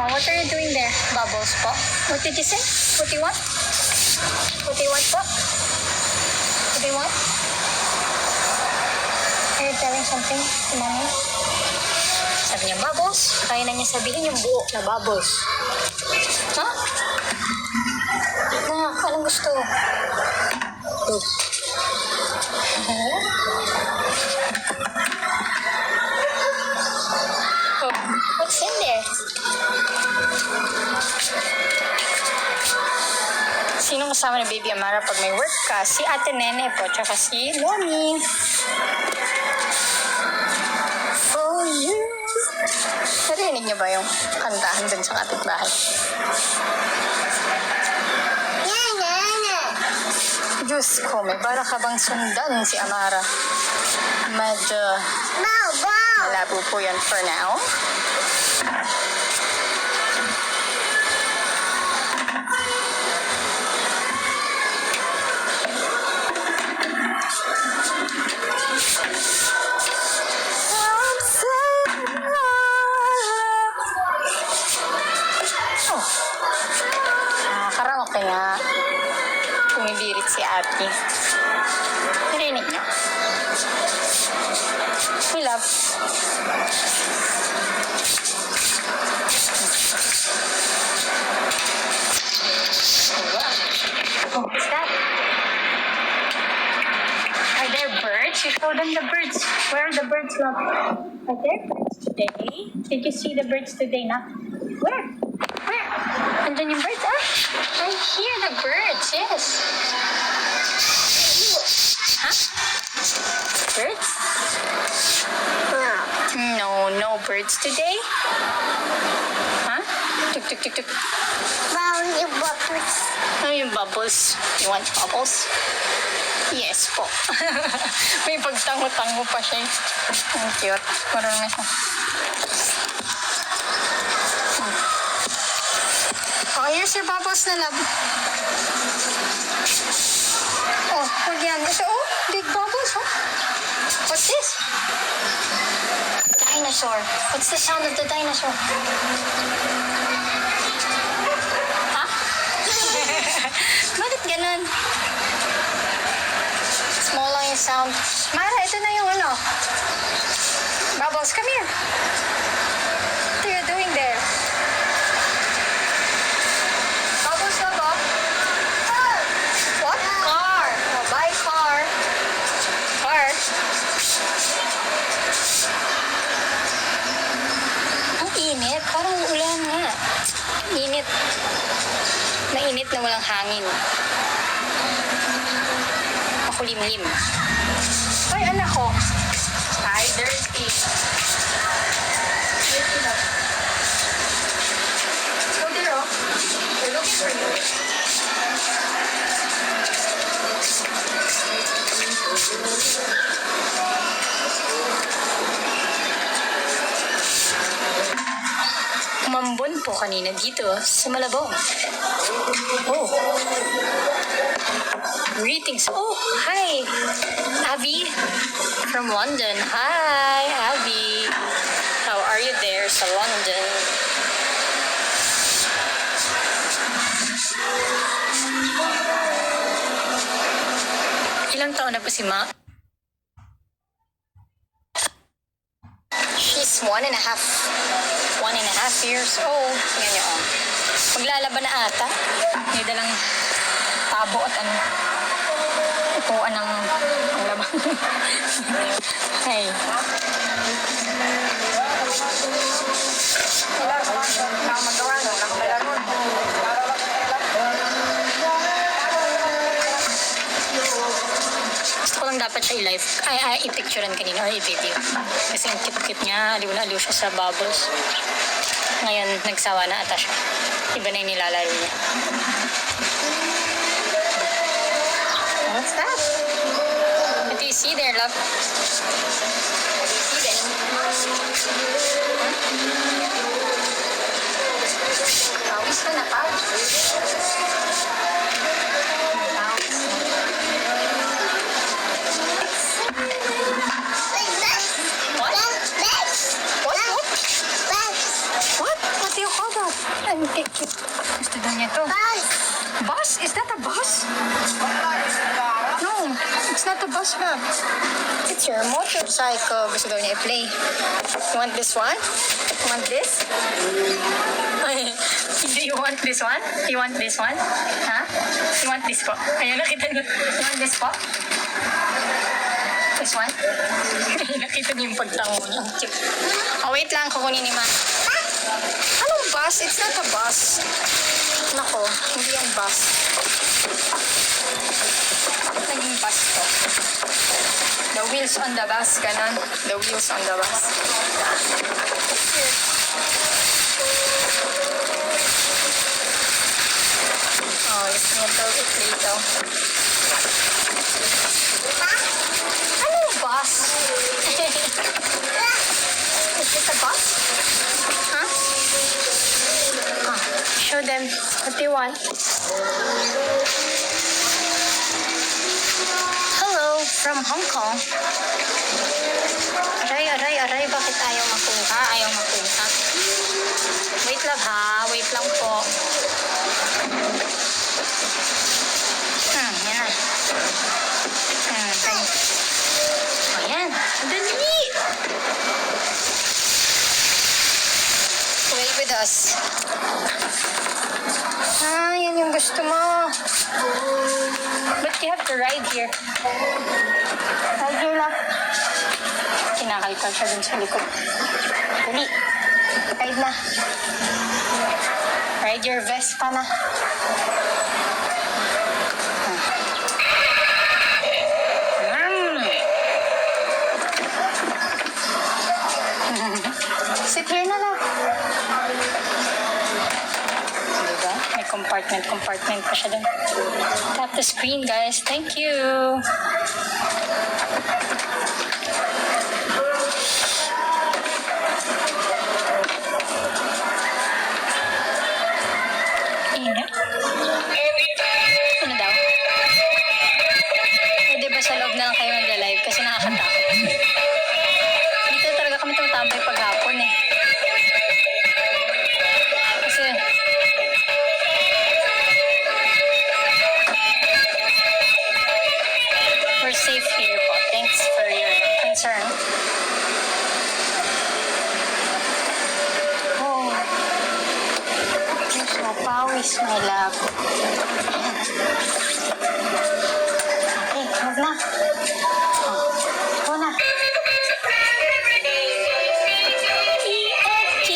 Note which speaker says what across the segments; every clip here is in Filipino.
Speaker 1: Oh, what are you doing there? Bubbles po. What did you say? What do you want? What do you want po? What do you want? Are you telling something to mommy? Sabi niya, bubbles. Kaya na niya sabihin yung buo na bubbles. Ha? Anong gusto? Oh, what's in there? Sino kasama ni Baby Amara pag may work ka? Si Ate Nene po, tsaka si Mommy. For you. Narinig niyo ba yung kantahan dun sa kapitbahay? Diyos ko, may para ka bang sundan si Amara? Medyo malabo po yan for now. Karaoke nga. Pumibirit si ate. Narinig niyo? We love. Oh, what's that? Are there birds? You show them the birds. Where are the birds, love? Are there birds today? Did you see the birds today, na? Where? Where? Andun yung birds, ah? I hear the birds, yes. Huh? Birds? No birds today? Huh? Tuk, tuk, tuk, tuk.
Speaker 2: Yung bubbles.
Speaker 1: Ano yung bubbles? You want bubbles? Yes po. May pagtango-tango pa siya. Ang cute. Parang na siya. Oh, here's your bubbles na love. Oh, huwag yan. Ito, oh, big bubbles, oh. What's this? Dinosaur. What's the sound of the dinosaur? Ha? Bakit ganun? Small lang yung sound. Mara, ito na yung ano. Bubbles, come here. What are you doing there? Bubbles na ba? What? Car. Oh, bye, car. Car. Ang init. Parang ulan nga. Init. Mainit na walang hangin. Makulimlim. Hoy, anak ko. Hi, dirty. Dirty na. Go there, oh. We're looking for you. Umambon po kanina dito sa Malabon. Oh. Greetings. Oh, hi. Abby from London. Hi, Abby. How are you there sa London? Ilang taon na ba si Ma? She's 1.5 years old. Tingnan niyo, oh. Maglalaban na ata. May dalang tabo at ano. Upuan ng labang. Hey. Gusto ko lang dapat siya i-live. I-picturean kanina or i-video. Kasi ang cute-cute niya. Aliw na aliw siya sa bubbles. Ngayon, nagsawa na ata siya. Iba na yung nilalaro niya. What's that? What do you see there, love? What do you see there? Pawis ka na, pawis. What? What? What? What do you call that? Ang cute. Gusto daw niya to.
Speaker 2: Bus.
Speaker 1: Bus? Is that a bus? No, it's not a bus, ma'am. It's your motorcycle. Gusto daw niya i-play. You want this one? You want this? Do you want this one? You want this one? Huh? You want this po? Ayun, nakita niyo. You want this po? This one? Nakita niyo yung pagtango niya. Cute. Oh, wait lang. Kukunin ni Ma. Anong bus? It's not a bus. Nako, hindi yan bus. Naging bus to. The wheels on the bus, ganon. The wheels on the bus. Oh, it's metal dito. Anong bus? Is this a bus? Huh? Show them what they want. Hello, from Hong Kong. Aray, bakit ayaw mapunta? Ayaw mapunta. Wait lang ha, wait lang po. Yan na. Oh, yan. Dali! Wait with us. Yan yung gusto mo. But you have to ride here. Ride here lang. Kinakalkal siya dun sa likod. Dali. Ride na. Ride your Vespa na. Sit here na lang. Diba? May compartment pa siya dun. Tap the screen, guys. Thank you. Ingat. Ano daw? Pwede ba sa loob na lang kayo mag-live? Kasi nakakatakot. Dito talaga kami tumatambay paghapon eh. Kasi we're safe here po. Thanks for your concern. Oh. You're so pawis, my love. Okay, huwag na. Oh, go na. EFG.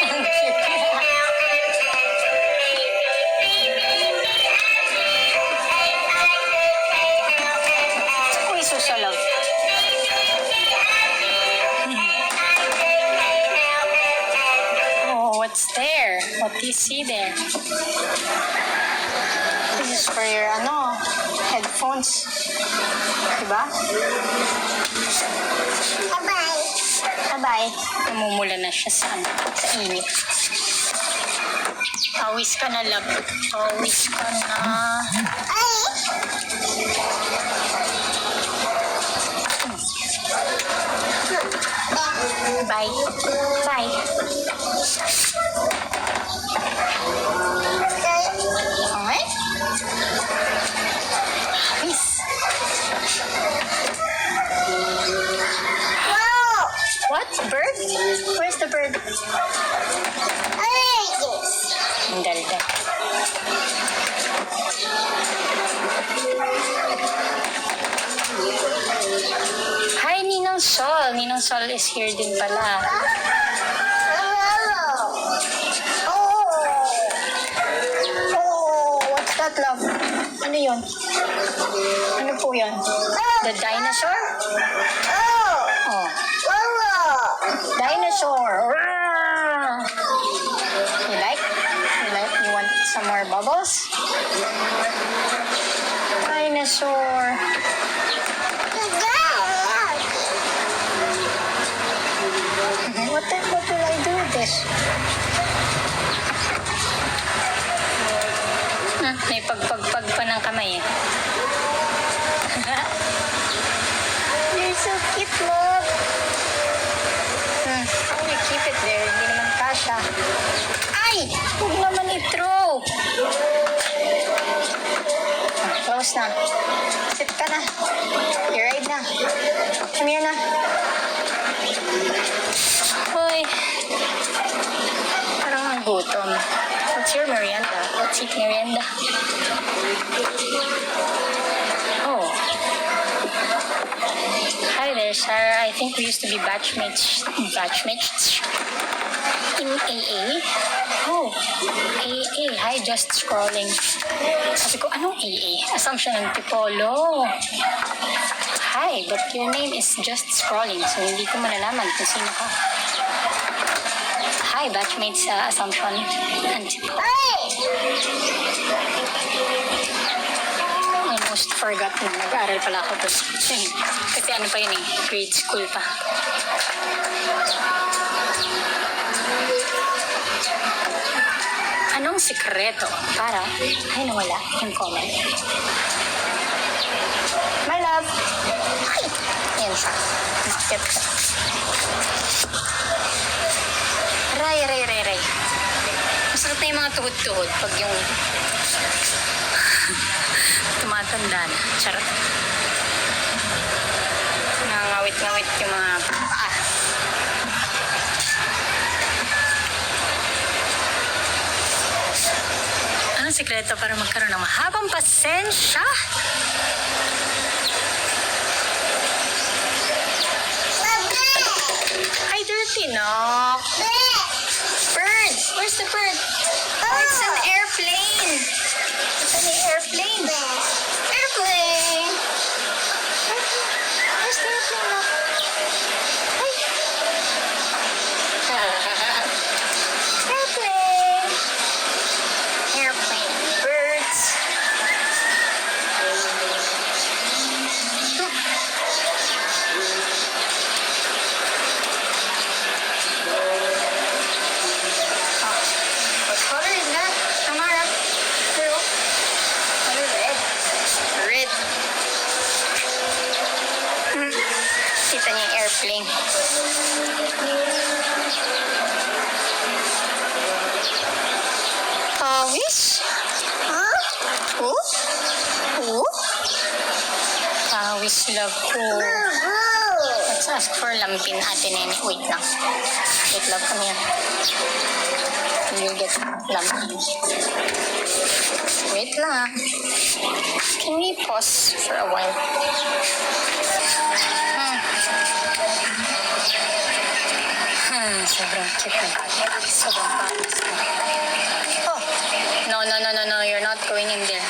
Speaker 1: Ang cute. Uy, susalog. Oh, what's there? What do you see there? This is for your, headphones. Diba?
Speaker 2: Bye-bye.
Speaker 1: Bye-bye. Namumula na siya sa init. Pawis ka na, love. Pawis ka na.
Speaker 2: Ay.
Speaker 1: Bye. Bye. Okay? Pawis.
Speaker 2: Wow.
Speaker 1: What? Bird? Where's the bird?
Speaker 2: I like this.
Speaker 1: Ang ganda. Hi, Ninong Sol. Ninong Sol is here din pala. Oh, what's that, love? Ano yun? Ano po yun? The dinosaur? Oh, dinosaur. Rawr! You like? You want some more bubbles? Dinosaur. What will I do with this? May pagpagpag pa ng kamay eh. You're so cute, love. How we keep it there? Hindi naman kasha. Tapos na. Sit ka na. I-ride na. Come here na. Hoy. Parang ang gutom. What's your merienda? Let's eat merienda. Oh. Hi there, Sarah. I think we used to be batchmates in AA. Oh, AA. Hi, just scrolling. Sabi ko, anong AA? Assumption ng Tipolo. Hi, but your name is just scrolling, so hindi ko malalaman kung sino ka. Hi, batchmates sa Assumption and Tipolo. Almost forgot na nag-aaral pala ako doon. Kasi ano pa yun eh, grade school pa. Anong sikreto para, ay nawala yung comment. My love. Ay, yan siya. Nakakit ka. Ray. Masarap na yung mga tuhod-tuhod pag yung tumatanda na. Charot. Nangawit-ngawit yung mga paa. Anong sikreto para magkaroon ng mahabang pasensya? Hi, Dirty Knock. Bird! Where's the bird? Oh, it's an airplane. It's an airplane. Airplane! Where's the airplane, Knock? Airplane! Airplane. Birds. What color is that? Tamara? Blue? Color red. Red. Kita niya yung airplane. Pawis? Huh? Who? Pawis love ko. Let's ask for lampin, Ate Nene. Wait lang. Wait love, come here. You get lampin. Wait lang. Can we pause for a while? Sobrang cute ng bata. Sobrang panis. Oh, no. You're not going in there.